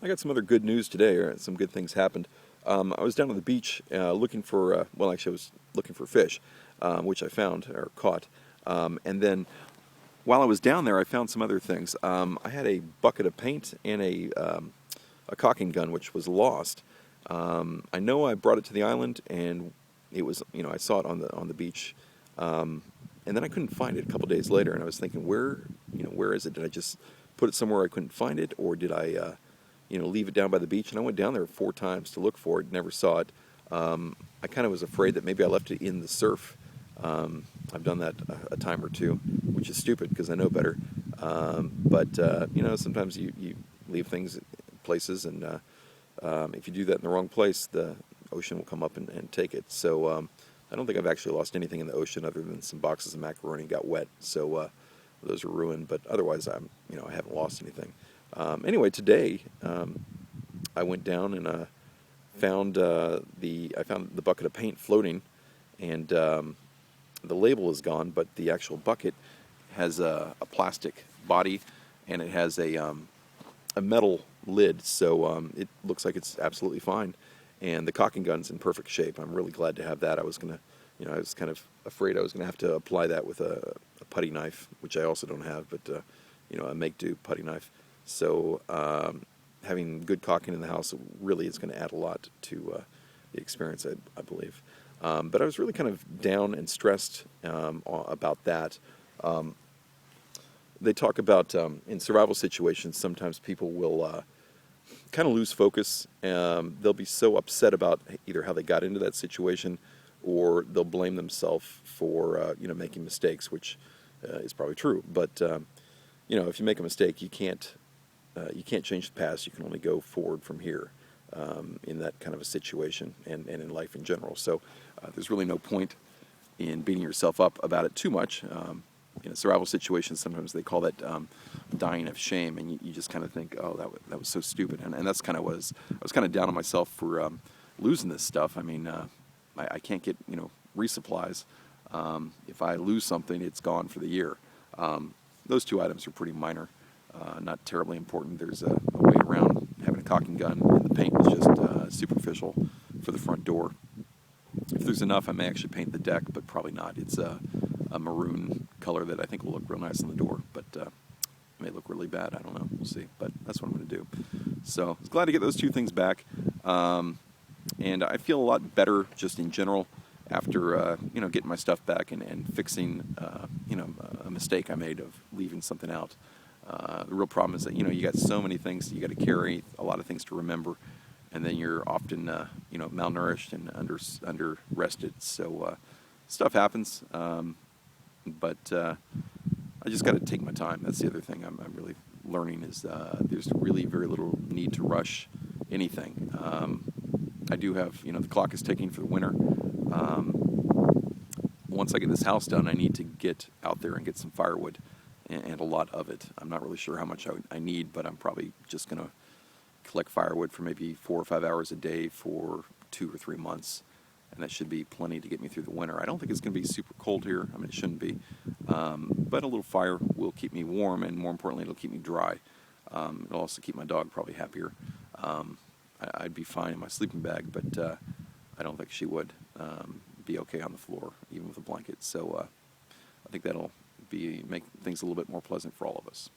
I got some other good news today, or some good things happened. I was down on the beach looking for, well, actually, I was looking for fish, which I found or caught. And then while I was down there, I found some other things. I had a bucket of paint and a caulking gun, which was lost. I know I brought it to the island, and it was, I saw it on the beach. And then I couldn't find it a couple days later, and I was thinking, where is it? Did I just put it somewhere I couldn't find it, or did I, leave it down by the beach? And I went down there 4 times to look for it, never saw it. I kind of was afraid that maybe I left it in the surf. I've done that a time or two, which is stupid because I know better. But sometimes you leave things places, and if you do that in the wrong place, the ocean will come up and take it. So I don't think I've actually lost anything in the ocean other than some boxes of macaroni got wet. So those are ruined, but otherwise I haven't lost anything. Anyway, today I went down and found the bucket of paint floating, and the label is gone, but the actual bucket has a plastic body, and it has a metal lid, so it looks like it's absolutely fine. And the caulking gun's in perfect shape. I'm really glad to have that. I was kind of afraid I was gonna have to apply that with a putty knife, which I also don't have, but a make-do putty knife. So having good caulking in the house really is going to add a lot to the experience, I believe. But I was really kind of down and stressed about that. They talk about in survival situations, sometimes people will kind of lose focus. They'll be so upset about either how they got into that situation, or they'll blame themselves for making mistakes, which is probably true. But if you make a mistake, you can't change the past. You can only go forward from here in that kind of a situation, and in life in general. So there's really no point in beating yourself up about it too much. In a survival situation, sometimes they call that dying of shame, and you just kind of think, oh, that was so stupid. And that's kind of I was kind of down on myself for losing this stuff. I mean, I can't get resupplies. If I lose something, it's gone for the year. Those two items are pretty minor, not terribly important. There's a way around having a caulking gun, and the paint was just superficial for the front door. If there's enough, I may actually paint the deck, but probably not. It's a maroon color that I think will look real nice on the door, but it may look really bad. I don't know. We'll see. But that's what I'm going to do. So I was glad to get those two things back, and I feel a lot better just in general after getting my stuff back and fixing a mistake I made of leaving something out. The real problem is that you got so many things that you got to carry, a lot of things to remember, and then you're often malnourished and under rested. So stuff happens, but I just got to take my time. That's the other thing I'm really learning is there's really very little need to rush anything. I do have the clock is ticking for the winter. Once I get this house done, I need to get out there and get some firewood, and a lot of it. I'm not really sure how much I need, but I'm probably just going to collect firewood for maybe 4 or 5 hours a day for 2 or 3 months, and that should be plenty to get me through the winter. I don't think it's going to be super cold here. I mean, it shouldn't be, but a little fire will keep me warm, and more importantly, it'll keep me dry. It'll also keep my dog probably happier. I'd be fine in my sleeping bag, but I don't think she would be okay on the floor, even with a blanket. So I think that'll make things a little bit more pleasant for all of us.